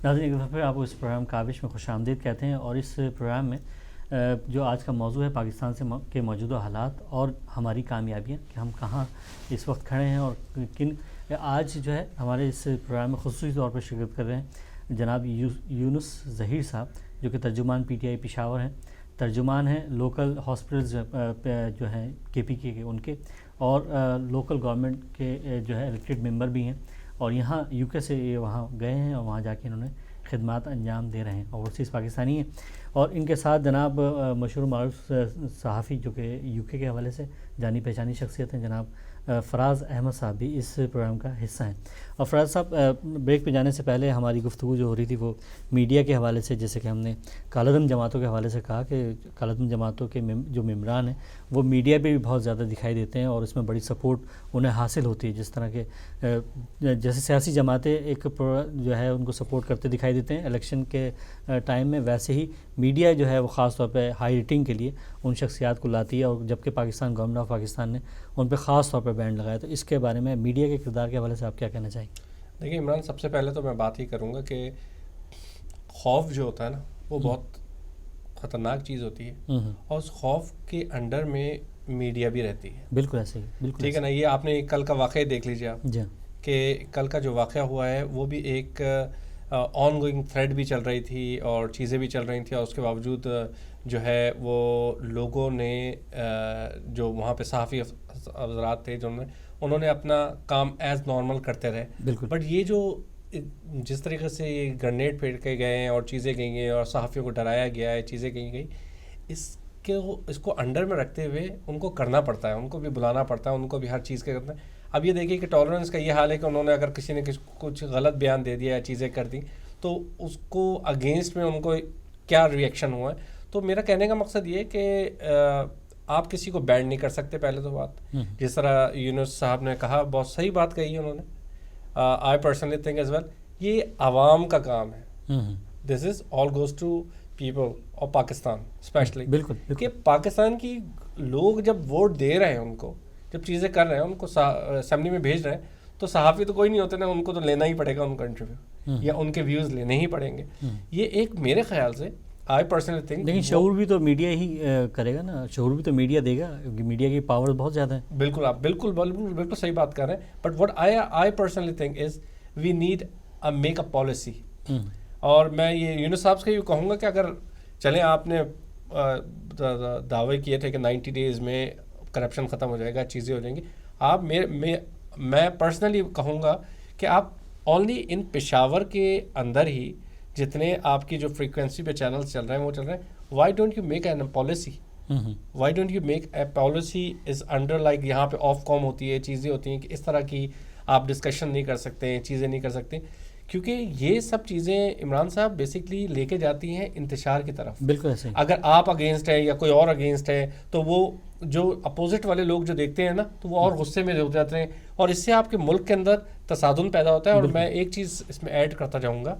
ناظرین، ایک دفعہ آپ کو اس پروگرام کاوش میں خوش آمدید کہتے ہیں، اور اس پروگرام میں جو آج کا موضوع ہے پاکستان کے موجودہ حالات اور ہماری کامیابیاں، کہ ہم کہاں اس وقت کھڑے ہیں اور کن. آج جو ہے ہمارے اس پروگرام میں خصوصی طور پر شرکت کر رہے ہیں جناب یونس ظہیر صاحب، جو کہ ترجمان پی ٹی آئی پشاور ہیں، ترجمان ہیں لوکل ہاسپٹلز جو ہیں KPK کے ان کے، اور لوکل گورنمنٹ کے جو ہے الیکٹڈ ممبر بھی ہیں، اور یہاں UK سے یہ وہاں گئے ہیں اور وہاں جا کے انہوں نے خدمات انجام دے رہے ہیں، اوورسیز پاکستانی ہیں. اور ان کے ساتھ جناب مشہور معروف صحافی جو کہ UK کے حوالے سے جانی پہچانی شخصیت ہیں، جناب فراز احمد صاحب بھی اس پروگرام کا حصہ ہیں. اور فراز صاحب، بریک پہ جانے سے پہلے ہماری گفتگو جو ہو رہی تھی وہ میڈیا کے حوالے سے، جیسے کہ ہم نے کالعدم جماعتوں کے حوالے سے کہا کہ کالعدم جماعتوں کے جو ممبران ہیں وہ میڈیا پہ بھی بہت زیادہ دکھائی دیتے ہیں، اور اس میں بڑی سپورٹ انہیں حاصل ہوتی ہے. جس طرح کے جیسے سیاسی جماعتیں ایک جو ہے ان کو سپورٹ کرتے دکھائی دیتے ہیں الیکشن کے ٹائم میں، ویسے ہی میڈیا جو ہے وہ خاص طور پہ ہائی ریٹنگ کے لیے ان شخصیات کو لاتی ہے، اور جبکہ گورنمنٹ آف پاکستان نے ان پہ خاص طور پہ بینڈ لگایا. تو اس کے بارے میں میڈیا کے کردار کے حوالے سے آپ کیا کہنا چاہیں؟ دیکھیے عمران، سب سے پہلے تو میں بات ہی کروں گا کہ خوف جو ہوتا ہے نا وہ بہت خطرناک چیز ہوتی ہے، اور اس خوف کے انڈر میں میڈیا بھی رہتی ہے. بالکل ایسے ہی، بالکل ٹھیک ہے نا. یہ آپ نے کل کا واقعہ دیکھ لیجیے آپ، جی، کہ کل کا جو واقعہ ہوا ہے وہ بھی ایک آن گوئنگ تھریڈ بھی چل رہی تھی اور چیزیں بھی چل رہی تھیں، اور اس کے باوجود جو ہے وہ لوگوں نے جو وہاں پہ صحافی حضرات تھے انہوں نے اپنا کام ایز نارمل کرتے رہے. بالکل. بٹ یہ جو جس طریقے سے یہ گرنیڈ پھینک کے گئے ہیں اور چیزیں گئی ہیں اور صحافیوں کو ڈرایا گیا ہے، چیزیں گئی اس کو انڈر میں رکھتے ہوئے ان کو کرنا پڑتا ہے، ان کو بھی بلانا پڑتا ہے، ان کو بھی ہر چیز کے کرنا ہے. اب یہ دیکھیے کہ ٹالرنس کا یہ حال ہے کہ انہوں نے اگر کسی نے کچھ غلط بیان دے دیا یا چیزیں کر دی تو اس کو اگینسٹ میں ان کو کیا ریئیکشن ہوا ہے. تو میرا کہنے کا مقصد یہ ہے کہ آپ کسی کو بینڈ نہیں کر سکتے. پہلے تو بات جس طرح یونس صاحب نے کہا، بہت صحیح بات کہی ہے انہوں نے. I personally think as well یہ عوام کا کام ہے. This is all goes to people of Pakistan especially. بالکل کہ پاکستان کی لوگ جب ووٹ دے رہے ہیں، ان کو جب چیزیں کر رہے ہیں، ان کو اسمبلی میں بھیج رہے ہیں، تو صحافی تو کوئی نہیں ہوتے نا، ان کو تو لینا ہی پڑے گا ان کا انٹرویو، یا ان کے ویوز لینے ہی پڑیں گے. یہ ایک میرے خیال سے آئی پرسنلی تھنک، لیکن شعور بھی تو میڈیا ہی کرے گا نا، شعور بھی تو میڈیا دے گا، کیونکہ میڈیا کی پاور بہت زیادہ ہے. بالکل، آپ بالکل صحیح بات کر رہے ہیں. But what I personally think is we need make a policy. اور میں یہ یونس صاحب سے یہ کہوں گا کہ اگر چلیں آپ نے دعوے کیے تھے کہ 90 days میں کرپشن ختم ہو جائے گا، چیزیں ہو جائیں گی، آپ میں پرسنلی کہوں گا کہ آپ اونلی ان پشاور کے اندر ہی جتنے آپ کی جو فریکوینسی پہ چینلز چل رہے ہیں وہ چل رہے ہیں، why don't you make an policy? Why don't you make a policy is under like یہاں پہ آف کام ہوتی ہے، چیزیں ہوتی ہیں کہ اس طرح کی آپ ڈسکشن نہیں کر سکتے، چیزیں نہیں کر سکتے، کیونکہ یہ سب چیزیں عمران صاحب بیسکلی لے کے جاتی ہیں انتشار کی طرف. بالکل ایسے. اگر آپ اگینسٹ ہے یا کوئی اور اگینسٹ ہے تو وہ جو اپوزٹ والے لوگ جو دیکھتے ہیں نا تو وہ اور غصے میں ہو جاتے ہیں، اور اس سے آپ کے ملک کے اندر تصادم پیدا ہوتا ہے. اور میں ایک چیز اس میں ایڈ کرتا جاؤں گا،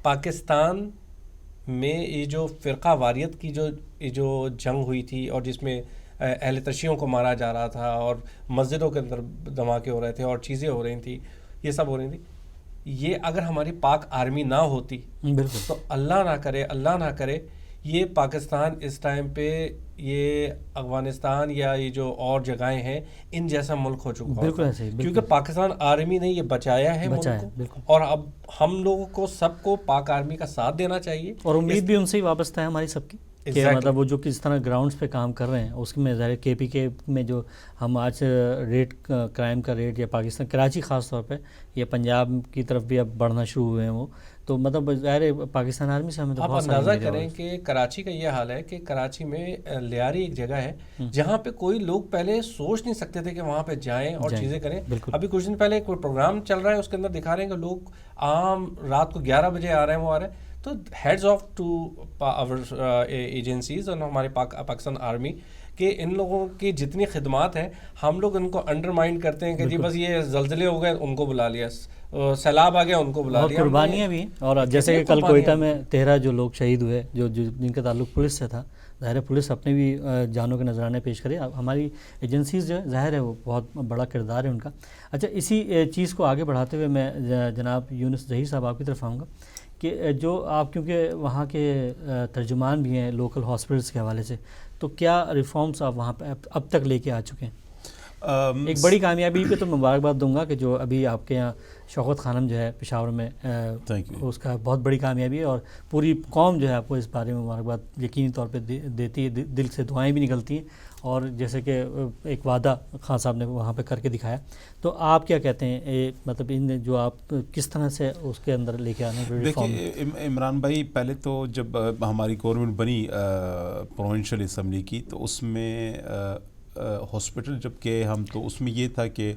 پاکستان میں یہ جو فرقہ واریت کی جو جنگ ہوئی تھی، اور جس میں اہل تشیعوں کو مارا جا رہا تھا اور مسجدوں کے اندر دھماکے ہو رہے تھے اور چیزیں ہو رہی تھیں، یہ سب ہو رہی تھیں، یہ اگر ہماری پاک آرمی نہ ہوتی تو اللہ نہ کرے یہ پاکستان اس ٹائم پہ یہ افغانستان یا یہ جو اور جگہیں ہیں ان جیسا ملک ہو چکا ہوتا ہے، کیونکہ پاکستان آرمی نے یہ بچایا ہے ملک کو. اور اب ہم لوگوں کو سب کو پاک آرمی کا ساتھ دینا چاہیے، اور امید بھی ان سے ہی وابستہ ہے ہماری سب کی، کہ مطلب وہ جو کس طرح گراؤنڈز پہ کام کر رہے ہیں اس میں ظاہر KPK میں جو ہم آج ریٹ کرائم کا ریٹ، یا پاکستان کراچی خاص طور پہ یا پنجاب کی طرف بھی اب بڑھنا شروع ہوئے ہیں وہ، تو مطلب ظاہر پاکستان آرمی سے ہمیں تو آپ اندازہ کریں کہ کراچی کا یہ حال ہے کہ کراچی میں لیاری ایک جگہ ہے جہاں پہ کوئی لوگ پہلے سوچ نہیں سکتے تھے کہ وہاں پہ جائیں اور چیزیں کریں. ابھی کچھ دن پہلے کوئی پروگرام چل رہا ہے، اس کے اندر دکھا رہے ہیں کہ لوگ عام رات کو 11 بجے آ رہے ہیں، وہ آ رہے ہیں. تو heads of to our agencies اور ہمارے پاکستان آرمی کہ ان لوگوں کی جتنی خدمات ہیں ہم لوگ ان کو انڈرمائن کرتے ہیں کہ جی بس یہ زلزلے ہو گئے ان کو بلا لیا، سیلاب آ گیا ان کو بلا لیا، قربانیاں بھی. اور جیسے کہ کل کوئٹہ میں 13 جو لوگ شہید ہوئے جو جن کا تعلق پولیس سے تھا، ظاہر ہے پولیس اپنے بھی جانوں کے نذرانے پیش کرے. ہماری ایجنسیز جو ہے ظاہر ہے وہ بہت بڑا کردار ہے ان کا. اچھا اسی چیز کو آگے بڑھاتے ہوئے میں جناب یونس ظہیر صاحب آپ کی طرف آؤں گا کہ جو آپ کیونکہ وہاں کے ترجمان بھی ہیں لوکل ہاسپٹلس کے حوالے سے, تو کیا ریفارمس آپ وہاں پہ اب تک لے کے آ چکے ہیں؟ ایک بڑی کامیابی پہ تو مبارکباد دوں گا کہ جو ابھی آپ کے یہاں شوکت خانم جو ہے پشاور میں اس کا بہت بڑی کامیابی ہے, اور پوری قوم جو ہے آپ کو اس بارے میں مبارکباد یقینی طور پہ دیتی ہے, دل سے دعائیں بھی نکلتی ہیں, اور جیسے کہ ایک وعدہ خان صاحب نے وہاں پہ کر کے دکھایا. تو آپ کیا کہتے ہیں مطلب ان جو آپ کس طرح سے اس کے اندر لے کے آنے؟ دیکھیے عمران بھائی, پہلے تو جب ہماری گورنمنٹ بنی پروونشل اسمبلی کی, تو اس میں ہاسپٹل جب گئے ہم تو اس میں یہ تھا کہ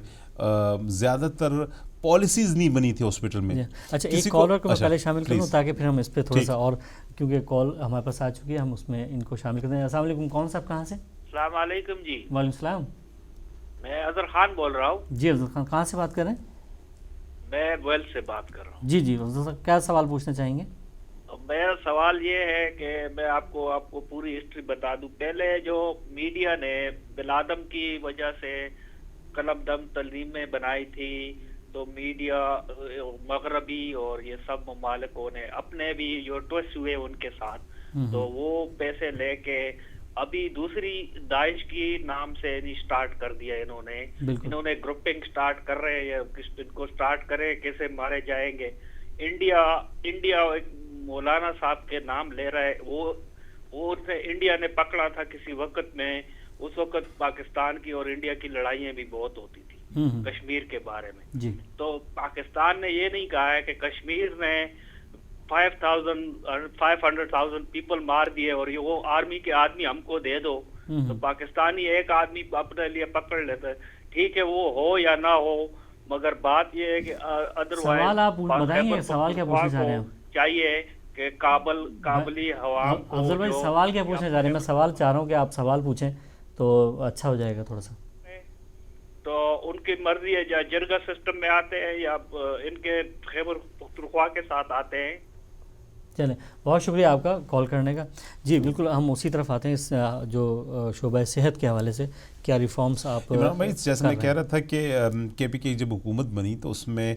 زیادہ تر پالیسیز نہیں بنی تھی ہاسپٹل میں. اچھا ایک کالر کو میں پہلے شامل کروں تاکہ پھر ہم اس پہ تھوڑا سا, اور کیونکہ کال ہمارے پاس آ چکی ہے ہم اس میں ان کو شامل کرتے ہیں. السلام علیکم, کون صاحب کہاں سے؟ السلام علیکم جی. وعلیکم السلام. میں اظہر خان بول رہا ہوں. جی افضل خان, کہاں سے بات کر رہے ہیں؟ میں ویل سے بات کر رہا ہوں. جی افضل صاحب کیا سوال پوچھنا چاہیں گے؟ میرا سوال یہ ہے کہ میں آپ کو پوری ہسٹری بتا دوں. پہلے جو میڈیا نے بلادم کی وجہ سے قلم دم تنظیمیں بنائی تھی, تو میڈیا مغربی اور یہ سب ممالکوں نے اپنے بھی جو ٹویسٹ ہوئے ان کے ساتھ, تو وہ پیسے لے کے ابھی دوسری داعش کی نام سے سٹارٹ کر دیا انہوں نے گروپنگ سٹارٹ کر رہے ہیں, ان کو سٹارٹ کرے کیسے مارے جائیں گے. انڈیا مولانا صاحب کے نام لے رہا ہے, وہ انڈیا نے پکڑا تھا کسی وقت میں. اس وقت پاکستان کی اور انڈیا کی لڑائیاں بھی بہت ہوتی تھی کشمیر کے بارے میں. تو پاکستان نے یہ نہیں کہا ہے کہ کشمیر نے 500,000 پیپل مار دیے اور یہ وہ آرمی کے آدمی ہم کو دے دو, تو پاکستانی ایک آدمی اپنے لیے پکڑ لیتا ہے. ٹھیک ہے وہ ہو یا نہ ہو, مگر بات یہ ہے کہ ادروائز سوال کیا پوچھنا چاہ رہے ہیں؟ چاہیے کہ کابلی عوام کو افضل بھائی سوال کیا پوچھنا چاہ رہے ہیں؟ میں سوال چاہ رہا ہوں کہ آپ سوال پوچھیں تو اچھا ہو جائے گا تھوڑا سا. تو ان کی مرضی ہے, یا جرگا سسٹم میں آتے ہیں یا ان کے خیبر پختونخوا کے ساتھ آتے ہیں. چلیں, بہت شکریہ آپ کا کال کرنے کا. جی بالکل, ہم اسی طرف آتے ہیں اس جو شعبہ صحت کے حوالے سے کیا ریفارمس آپ. جیسے میں کہہ رہا تھا کہ کے پی کی جب حکومت بنی تو اس میں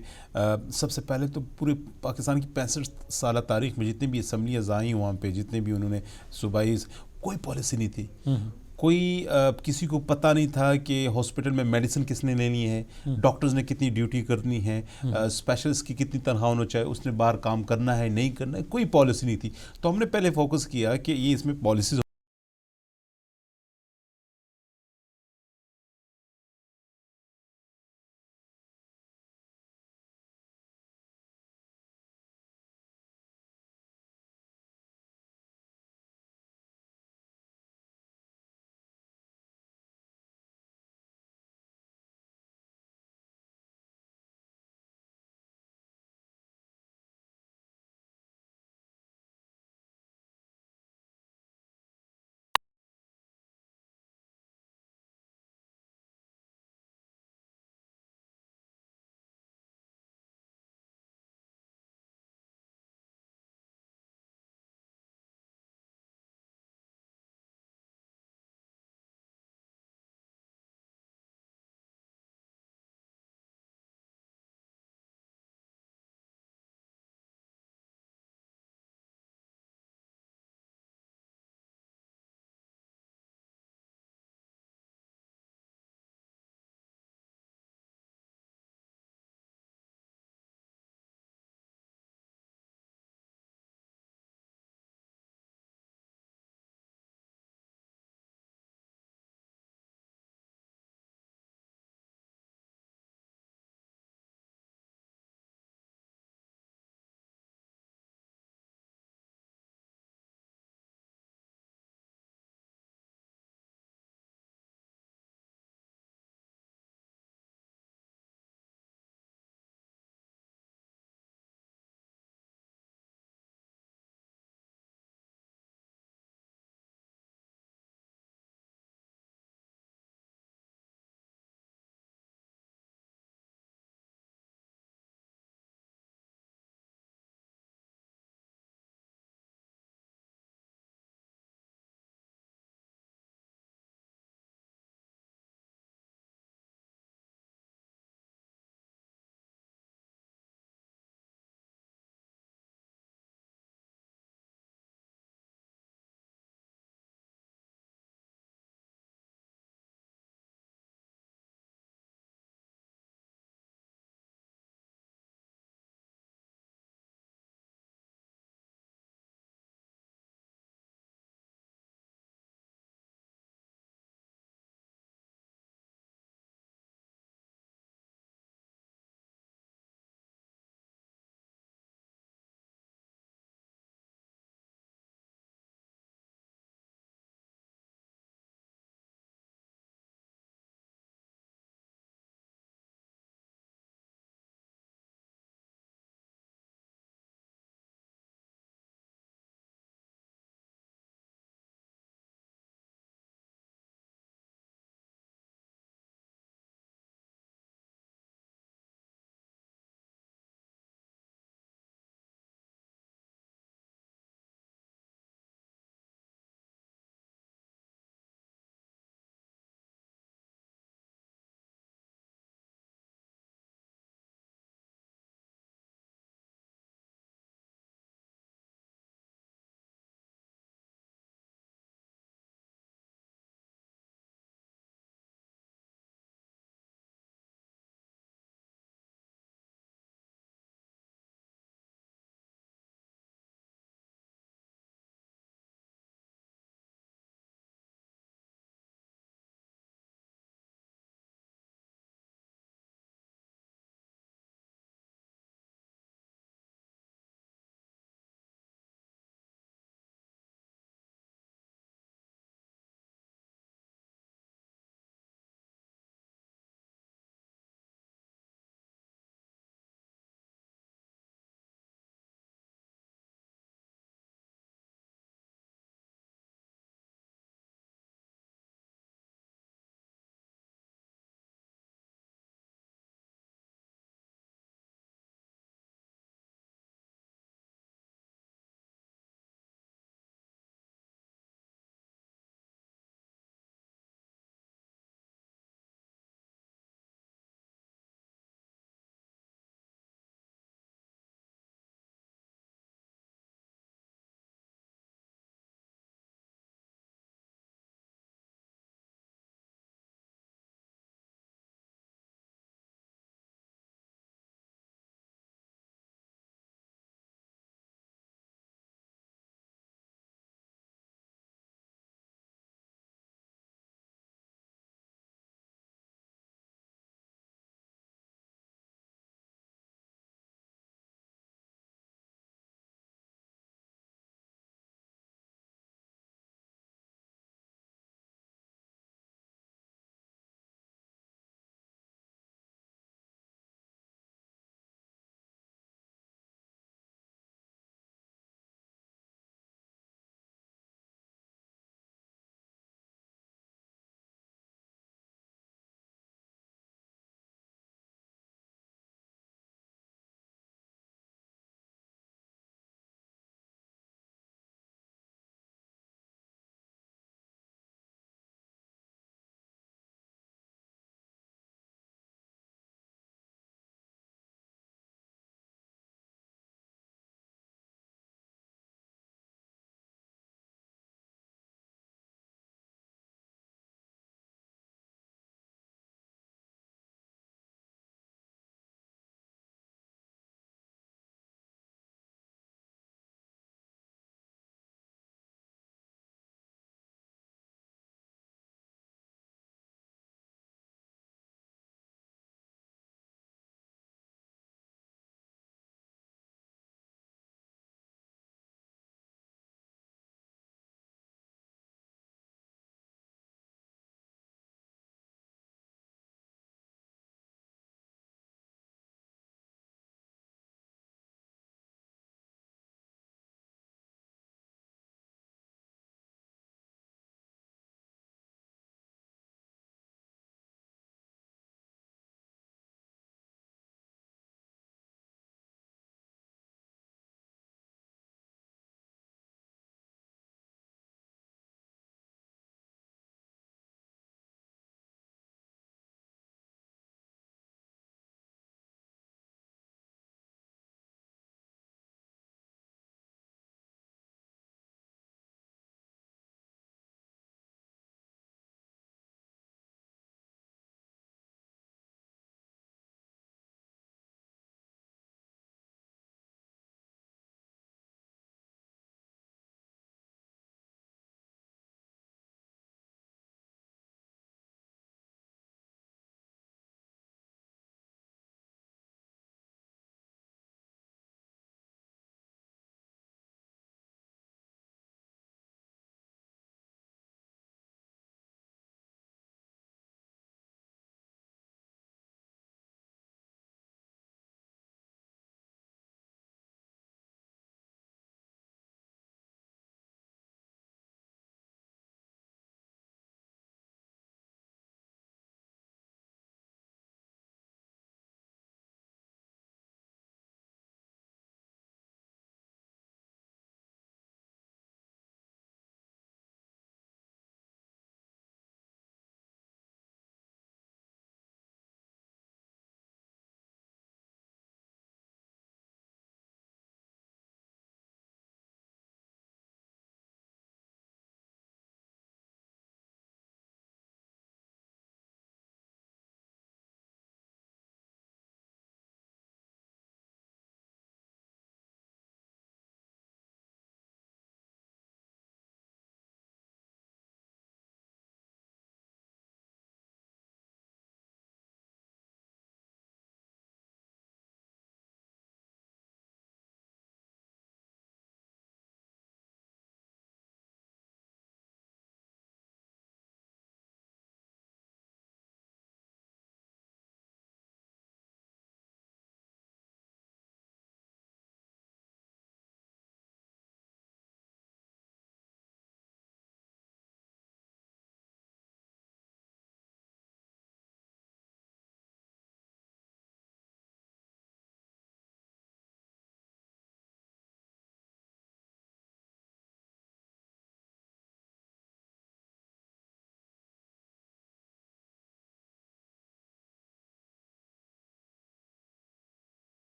سب سے پہلے تو پورے پاکستان کی 65 سالہ تاریخ میں جتنی بھی اسمبلیاں آئیں وہاں پہ جتنے بھی انہوں نے صوبائی کوئی پالیسی نہیں تھی. کوئی کسی کو پتہ نہیں تھا کہ ہاسپٹل میں میڈیسن کس نے لینی ہے, ڈاکٹرز نے کتنی ڈیوٹی کرنی ہے, اسپیشلسٹ کی کتنی تنخواہ ہونا چاہیے, اس نے باہر کام کرنا ہے نہیں کرنا ہے, کوئی پالیسی نہیں تھی. تو ہم نے پہلے فوکس کیا کہ یہ اس میں پالیسیز